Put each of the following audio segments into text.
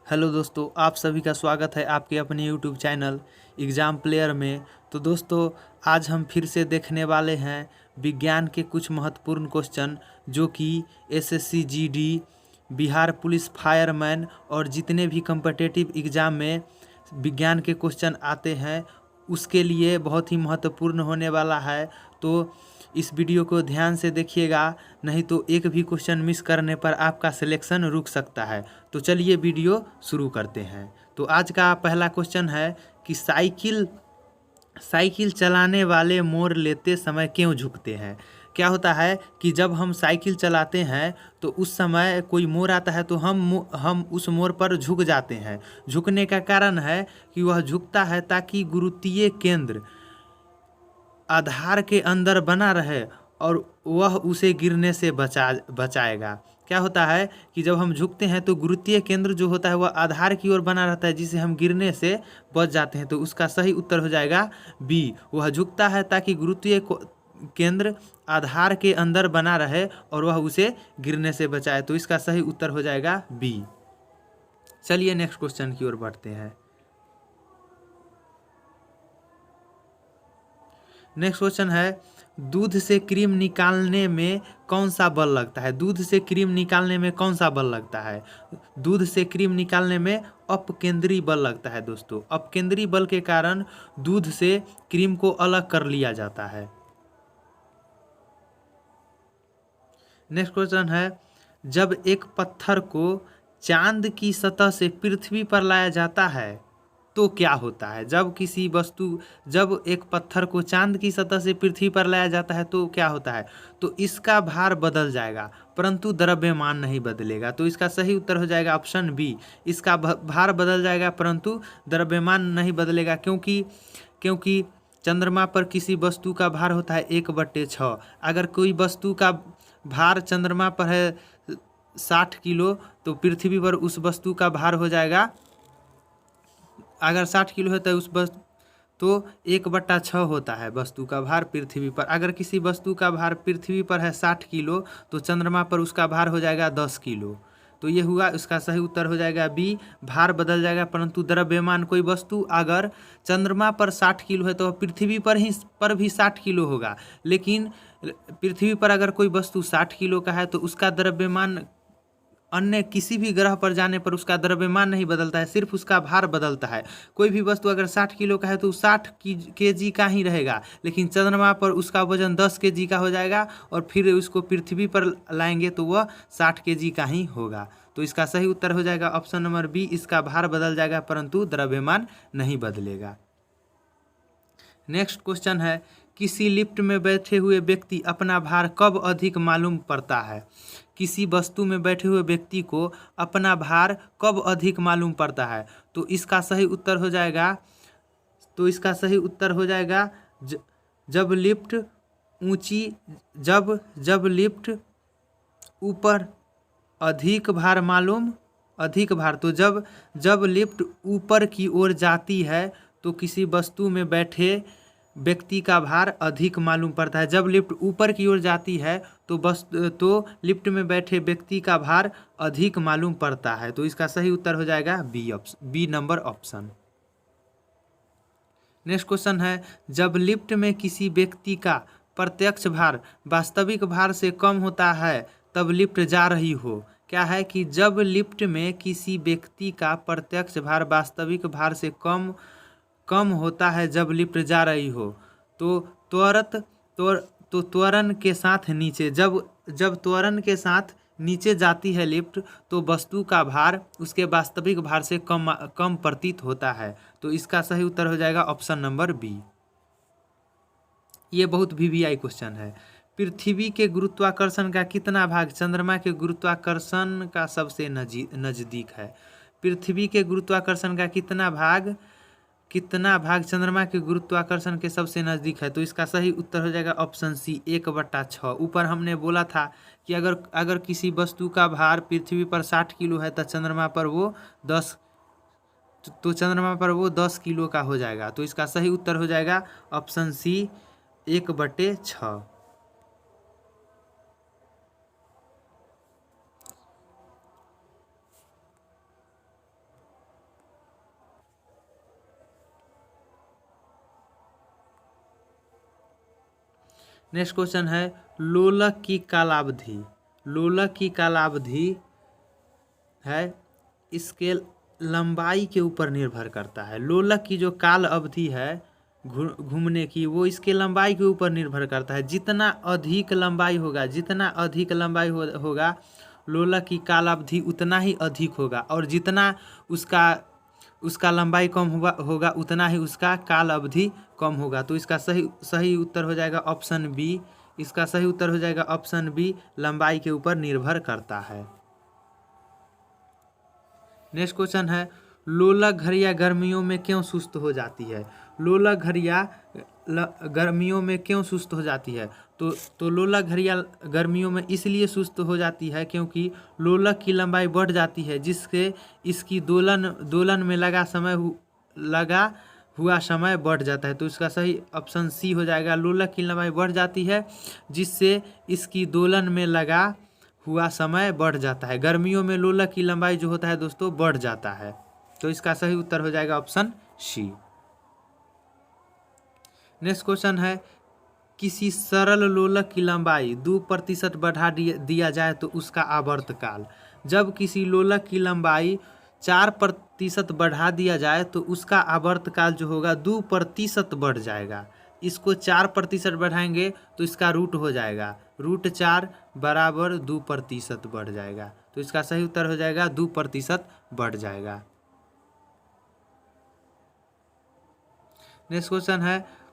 Hello दोस्तों, आप सभी का स्वागत है आपके अपने यूट्यूब चैनल एग्ज़ाम प्लेयर में। तो दोस्तों, आज हम फिर से देखने वाले हैं विज्ञान के कुछ महत्वपूर्ण क्वेश्चन जो कि SSC GD, Bihar police fireman और जितने भी कम्पिटिटिव एग्ज़ाम में विज्ञान के क्वेश्चन आते हैं उसके लिए बहुत ही महत्वपूर्ण होने वाला है। तो इस वीडियो को ध्यान से देखिएगा, नहीं तो एक भी क्वेश्चन मिस करने पर आपका सिलेक्शन रुक सकता है। तो चलिए वीडियो शुरू करते हैं। तो आज का पहला क्वेश्चन है कि साइकिल चलाने वाले मोड़ लेते समय क्यों झुकते हैं। क्या होता है कि जब हम साइकिल चलाते हैं तो उस समय कोई मोड़ आता है तो हम उस मोड़ पर झुक जाते हैं। झुकने का कारण है कि वह झुकता है ताकि गुरुत्वीय केंद्र आधार के अंदर बना रहे और वह उसे गिरने से बचाएगा। क्या होता है कि जब हम झुकते हैं तो गुरुत्वीय केंद्र जो होता है वह आधार की ओर बना रहता है जिसे हम गिरने से बच जाते हैं। तो उसका सही उत्तर हो जाएगा बी। वह झुकता है ताकि गुरुत्वीय केंद्र आधार के अंदर बना रहे और वह उसे गिरने से बचाए। तो इसका सही उत्तर हो जाएगा बी। चलिए नेक्स्ट क्वेश्चन की ओर बढ़ते हैं। नेक्स्ट क्वेश्चन है, दूध से क्रीम निकालने में कौन सा बल लगता है। दूध से क्रीम निकालने में कौन सा बल लगता है। दूध से क्रीम निकालने में अपकेंद्री बल लगता है। दोस्तों, अपकेंद्री बल के कारण दूध से क्रीम को अलग कर लिया जाता है। नेक्स्ट क्वेश्चन है, जब एक पत्थर को चांद की सतह से पृथ्वी पर लाया जाता है तो क्या होता है। जब एक पत्थर को चांद की सतह से पृथ्वी पर लाया जाता है तो क्या होता है। तो इसका भार बदल जाएगा परंतु द्रव्यमान नहीं बदलेगा। तो इसका सही उत्तर हो जाएगा ऑप्शन बी। इसका भार बदल जाएगा परंतु द्रव्यमान नहीं बदलेगा, क्योंकि चंद्रमा पर किसी वस्तु का भार होता है 1/6। अगर कोई वस्तु का भार चंद्रमा पर है 60 किलो तो पृथ्वी पर उस वस्तु का भार हो जाएगा, अगर 60 किलो है तो 1/6 होता है वस्तु का भार पृथ्वी पर। अगर किसी वस्तु का भार पृथ्वी पर है 60 किलो तो चंद्रमा पर उसका भार हो जाएगा 10 किलो। तो ये हुआ, इसका सही उत्तर हो जाएगा बी। भार बदल जाएगा परंतु द्रव्यमान, कोई वस्तु अगर चंद्रमा पर 60 किलो है तो पृथ्वी पर भी 60 किलो होगा, लेकिन पृथ्वी पर अगर कोई वस्तु 60 किलो का है तो उसका द्रव्यमान अन्य किसी भी ग्रह पर जाने पर उसका द्रव्यमान नहीं बदलता है, सिर्फ उसका भार बदलता है। कोई भी वस्तु अगर 60 किलो का है तो 60 केजी का ही रहेगा, लेकिन चंद्रमा पर उसका वजन 10 केजी का हो जाएगा और फिर उसको पृथ्वी पर लाएंगे तो वह 60 केजी का ही होगा। तो इसका सही उत्तर हो जाएगा ऑप्शन नंबर बी। इसका भार बदल जाएगा परंतु द्रव्यमान नहीं बदलेगा। नेक्स्ट क्वेश्चन है, किसी लिफ्ट में बैठे हुए व्यक्ति अपना भार कब अधिक मालूम पड़ता है। किसी वस्तु में बैठे हुए व्यक्ति को अपना भार कब अधिक मालूम पड़ता है। तो इसका सही उत्तर हो जाएगा जब लिफ्ट ऊपर अधिक भार। तो जब लिफ्ट ऊपर की ओर जाती है तो किसी वस्तु में बैठे व्यक्ति का भार अधिक मालूम पड़ता है। जब लिफ्ट ऊपर की ओर जाती है तो लिफ्ट में बैठे व्यक्ति का भार अधिक मालूम पड़ता है। तो इसका सही उत्तर हो जाएगा B number option. Next question है, जब लिफ्ट में किसी व्यक्ति का प्रत्यक्ष भार वास्तविक भार से कम होता है तब लिफ्ट जा रही हो। क्या है कि जब लिफ्ट में किसी व्यक्ति का प्रत्यक्ष भार वास्तविक भार से कम होता है जब लिफ्ट जा रही हो तो त्वरण के साथ नीचे जब त्वरण के साथ नीचे जाती है लिफ्ट तो वस्तु का भार उसके वास्तविक भार से कम प्रतीत होता है। तो इसका सही उत्तर हो जाएगा ऑप्शन नंबर बी। ये बहुत वीवीआई क्वेश्चन है। पृथ्वी के गुरुत्वाकर्षण का कितना भाग चंद्रमा के गुरुत्वाकर्षण का सबसे नजदीक है। पृथ्वी के गुरुत्वाकर्षण का कितना भाग चंद्रमा के गुरुत्वाकर्षण के सबसे नज़दीक है। तो इसका सही उत्तर हो जाएगा ऑप्शन सी 1/6। ऊपर हमने बोला था कि अगर किसी वस्तु का भार पृथ्वी पर 60 किलो है तो चंद्रमा पर वो 10 किलो का हो जाएगा। तो इसका सही उत्तर हो जाएगा ऑप्शन सी 1/6। नेक्स्ट क्वेश्चन है लोलक की कालावधि। लोलक की कालावधि है इसके लंबाई के ऊपर निर्भर करता है। लोलक की जो काल अवधि है घूमने की, वो इसके लंबाई के ऊपर निर्भर करता है। जितना अधिक लंबाई होगा, जितना अधिक लंबाई होगा लोलक की काल अवधि उतना ही अधिक होगा, और जितना उसका लंबाई कम होगा उतना ही उसका काल अवधि कम होगा। तो इसका सही उत्तर हो जाएगा ऑप्शन बी। इसका सही उत्तर हो जाएगा ऑप्शन बी, लंबाई के ऊपर निर्भर करता है। नेक्स्ट क्वेश्चन है लोलक घड़ियाँ गर्मियों में क्यों सुस्त हो जाती है। लोलक घड़ियाँ गर्मियों में क्यों सुस्त हो जाती है। तो लोलक घड़ियाँ गर्मियों में इसलिए सुस्त हो जाती है क्योंकि लोलक की लंबाई बढ़ जाती है, जिससे इसकी दोलन में लगा हुआ समय बढ़ जाता है। तो इसका सही ऑप्शन सी हो जाएगा, लोलक की लंबाई बढ़ जाती है जिससे इसकी दोलन में लगा हुआ समय बढ़ जाता है। गर्मियों में लोलक की लंबाई जो होता है दोस्तों बढ़ जाता है। तो इसका सही उत्तर हो जाएगा ऑप्शन सी। नेक्स्ट क्वेश्चन है किसी सरल लोलक की लंबाई 2% बढ़ा दिया जाए तो उसका आवर्तकाल। जब किसी लोलक की लंबाई 4% बढ़ा दिया जाए तो उसका आवर्तकाल जो होगा 2% बढ़ जाएगा। इसको 4% बढ़ाएंगे तो इसका रूट हो जाएगा, √4 बराबर 2% बढ़ जाएगा। तो इसका सही उत्तर हो जाएगा 2% बढ़ जाएगा। नेक्स्ट क्वेश्चन है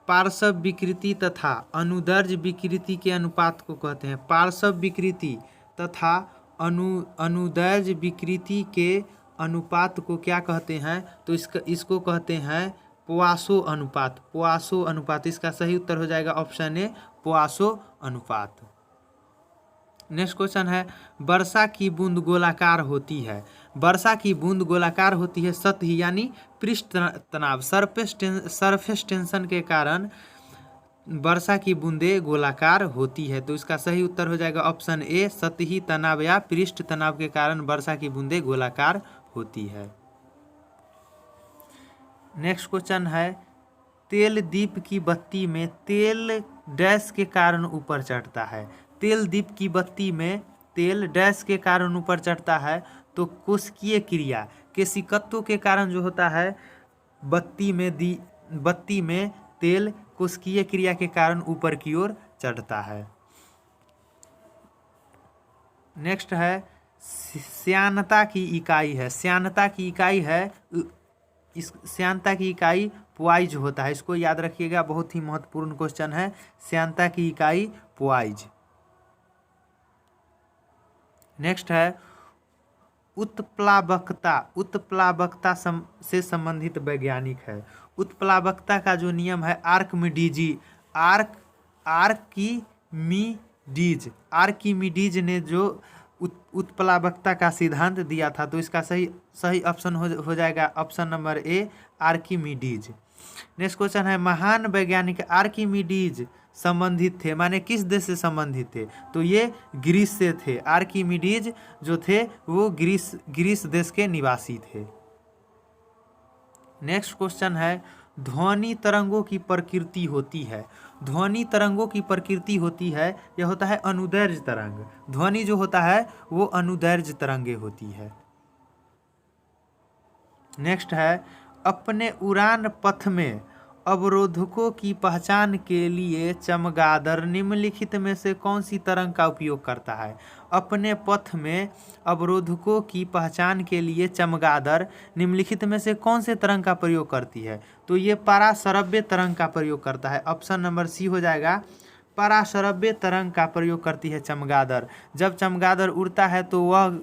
पार्श्व विकृति तथा अनुदैर्ध्य विकृति के अनुपात को कहते हैं। पार्श्व विकृति तथा अनुदैर्ध्य विकृति के अनुपात को क्या कहते हैं। तो इसको कहते हैं पोआसो अनुपात। पोआसो अनुपात, इसका सही उत्तर हो जाएगा ऑप्शन ए, पोआसो अनुपात। नेक्स्ट क्वेश्चन है वर्षा की बूंद गोलाकार होती है। वर्षा की बूंद गोलाकार होती है सतही यानी पृष्ठ तनाव, सरफेस टेंशन के कारण वर्षा की बूंदें गोलाकार होती है। तो इसका सही उत्तर हो जाएगा ऑप्शन ए, सतही तनाव या पृष्ठ तनाव के कारण वर्षा की बूंदें गोलाकार होती है। नेक्स्ट क्वेश्चन है तेल दीप की बत्ती में तेल डैश के कारण ऊपर चढ़ता है। तेल दीप की बत्ती में तेल डैश के कारण ऊपर चढ़ता है। तो कोशिकीय क्रिया के सिकत्तों के कारण जो होता है बत्ती में तेल कोशिकीय क्रिया के कारण ऊपर की ओर चढ़ता है। नेक्स्ट है श्यानता की इकाई है। श्यानता की इकाई है, इस श्यानता की इकाई पोआइज होता है। इसको याद रखिएगा, बहुत ही महत्वपूर्ण क्वेश्चन है। श्यानता की इकाई पोआइज। नेक्स्ट है उत्प्लावकता। उत्प्लावकता से संबंधित वैज्ञानिक है। उत्प्लावकता का जो नियम है आर्किमिडीज ने जो उत्प्लावकता का सिद्धांत दिया था। तो इसका सही ऑप्शन हो जाएगा option number A, Archimedes. Next question है महान वैज्ञानिक आर्किमिडीज संबंधित थे, माने किस देश से संबंधित थे। तो ये ग्रीस से थे। आर्किमिडीज जो थे वो ग्रीस देश के निवासी थे। नेक्स्ट क्वेश्चन है ध्वनि तरंगों की प्रकृति होती है। ध्वनि तरंगों की प्रकृति होती है, यह होता है अनुदैर्ध्य तरंग। ध्वनि जो होता है वो अनुदैर्ध्य तरंगे होती है। नेक्स्ट है अपने उड़ान पथ में अवरोधकों की पहचान के लिए चमगादड़ निम्नलिखित में से कौन सी तरंग का उपयोग करता है। अपने पथ में अवरोधकों की पहचान के लिए चमगादड़ निम्नलिखित में से कौन से तरंग का प्रयोग करती है। तो ये पराश्रव्य तरंग का प्रयोग करता है। ऑप्शन नंबर सी हो जाएगा, पराश्रव्य तरंग का प्रयोग करती है चमगादड़। जब चमगादड़ उड़ता है तो वह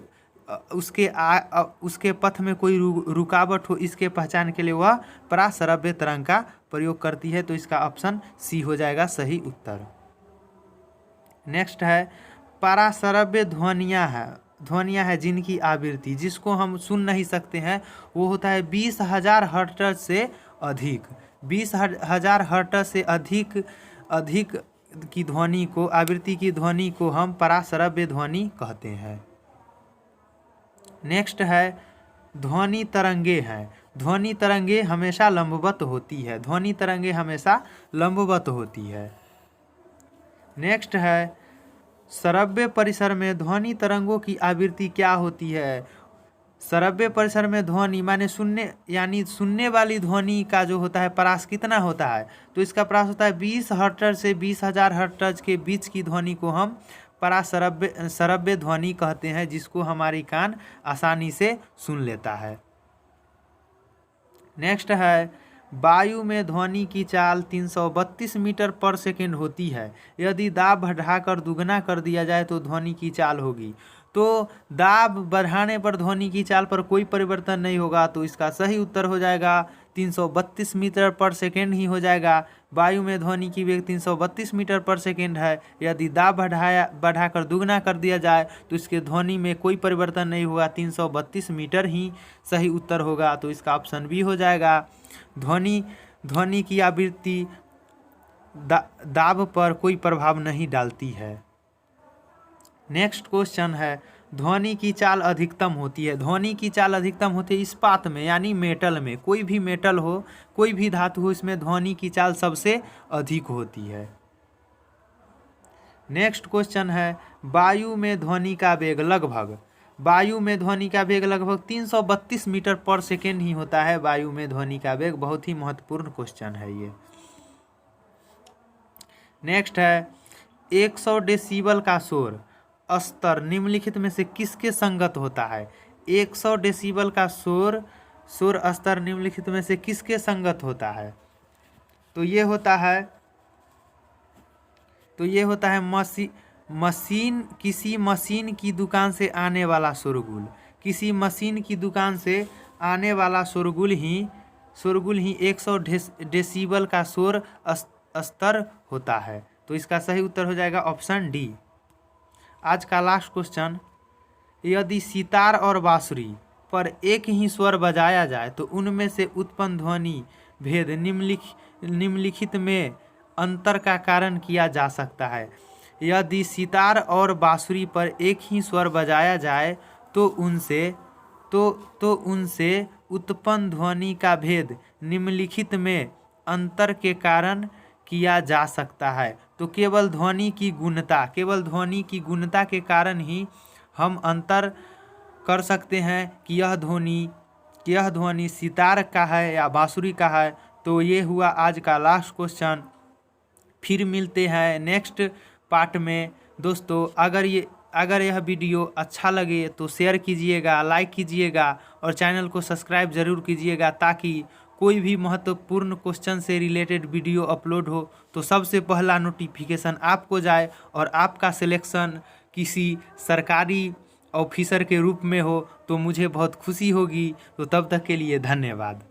उसके पथ में कोई रुकावट हो, इसके पहचान के लिए वह पराश्रव्य तरंग का प्रयोग करती है। तो इसका ऑप्शन सी हो जाएगा सही उत्तर। नेक्स्ट है पराश्रव्य ध्वनियाँ है जिनकी आवृत्ति जिसको हम सुन नहीं सकते हैं वो होता है 20,000 हर्ट्ज से अधिक। 20,000 हर्ट्ज से अधिक की ध्वनि को, आवृत्ति की ध्वनि को हम पराश्रव्य ध्वनि कहते हैं। नेक्स्ट है ध्वनि तरंगे हैं। ध्वनि तरंगे हमेशा लंबवत होती है। ध्वनि तरंगे हमेशा लंबवत होती है। नेक्स्ट है श्रव्य परिसर में ध्वनि तरंगों की आवृत्ति क्या होती है। श्रव्य परिसर में ध्वनि माने सुनने यानी सुनने वाली ध्वनि का जो होता है परास कितना होता है, तो इसका परास होता है 20 हर्ट्ज से 20,000 हर्ट्ज के बीच की ध्वनि को हम श्रव्य ध्वनि कहते हैं, जिसको हमारी कान आसानी से सुन लेता है। नेक्स्ट है वायु में ध्वनि की चाल 332 मीटर पर सेकेंड होती है। यदि दाब बढ़ाकर दुगना कर दिया जाए तो ध्वनि की चाल होगी। तो दाब बढ़ाने पर ध्वनि की चाल पर कोई परिवर्तन नहीं होगा, तो इसका सही उत्तर हो जाएगा 332 मीटर पर सेकेंड ही हो जाएगा। वायु में ध्वनि की वेग 332 मीटर पर सेकेंड है। यदि दाब बढ़ाकर दुगना कर दिया जाए तो इसके ध्वनि में कोई परिवर्तन नहीं होगा, 332 मीटर ही सही उत्तर होगा। तो इसका ऑप्शन बी हो जाएगा। ध्वनि की आवृत्ति दाब पर कोई प्रभाव नहीं डालती है। नेक्स्ट क्वेश्चन है ध्वनि की चाल अधिकतम होती है। ध्वनि की चाल अधिकतम होती है इस्पात में यानी मेटल में। कोई भी मेटल हो, कोई भी धातु हो, इसमें ध्वनि की चाल सबसे अधिक होती है। नेक्स्ट क्वेश्चन है वायु में ध्वनि का वेग लगभग 332 मीटर पर सेकेंड ही होता है। वायु में ध्वनि का वेग बहुत ही महत्वपूर्ण क्वेश्चन है ये। नेक्स्ट है 100 डेसिबल का शोर स्तर निम्नलिखित में से किसके संगत होता है। 100 डेसिबल का शोर स्तर निम्नलिखित में से किसके संगत होता है। तो ये होता है किसी मशीन की दुकान से आने वाला शोरगुल। किसी मशीन की दुकान से आने वाला शोरगुल ही 100 डेसिबल का शोर स्तर होता है। तो इसका सही उत्तर हो जाएगा ऑप्शन डी। आज का लास्ट क्वेश्चन, यदि सितार और बांसुरी पर एक ही स्वर बजाया जाए तो उनमें से उत्पन्न ध्वनि भेद निम्नलिखित में अंतर का कारण किया जा सकता है। यदि सितार और बांसुरी पर एक ही स्वर बजाया जाए तो उनसे उत्पन्न ध्वनि का भेद निम्नलिखित में अंतर के कारण किया जा सकता है। तो केवल ध्वनि की गुणता के कारण ही हम अंतर कर सकते हैं कि यह ध्वनि सितार का है या बांसुरी का है। तो ये हुआ आज का लास्ट क्वेश्चन। फिर मिलते हैं नेक्स्ट पार्ट में। दोस्तों अगर यह वीडियो अच्छा लगे तो शेयर कीजिएगा, लाइक कीजिएगा और चैनल को सब्सक्राइब ज़रूर कीजिएगा, ताकि कोई भी महत्वपूर्ण क्वेश्चन से रिलेटेड वीडियो अपलोड हो तो सबसे पहला नोटिफिकेशन आपको जाए और आपका सिलेक्शन किसी सरकारी ऑफिसर के रूप में हो तो मुझे बहुत खुशी होगी। तो तब तक के लिए धन्यवाद।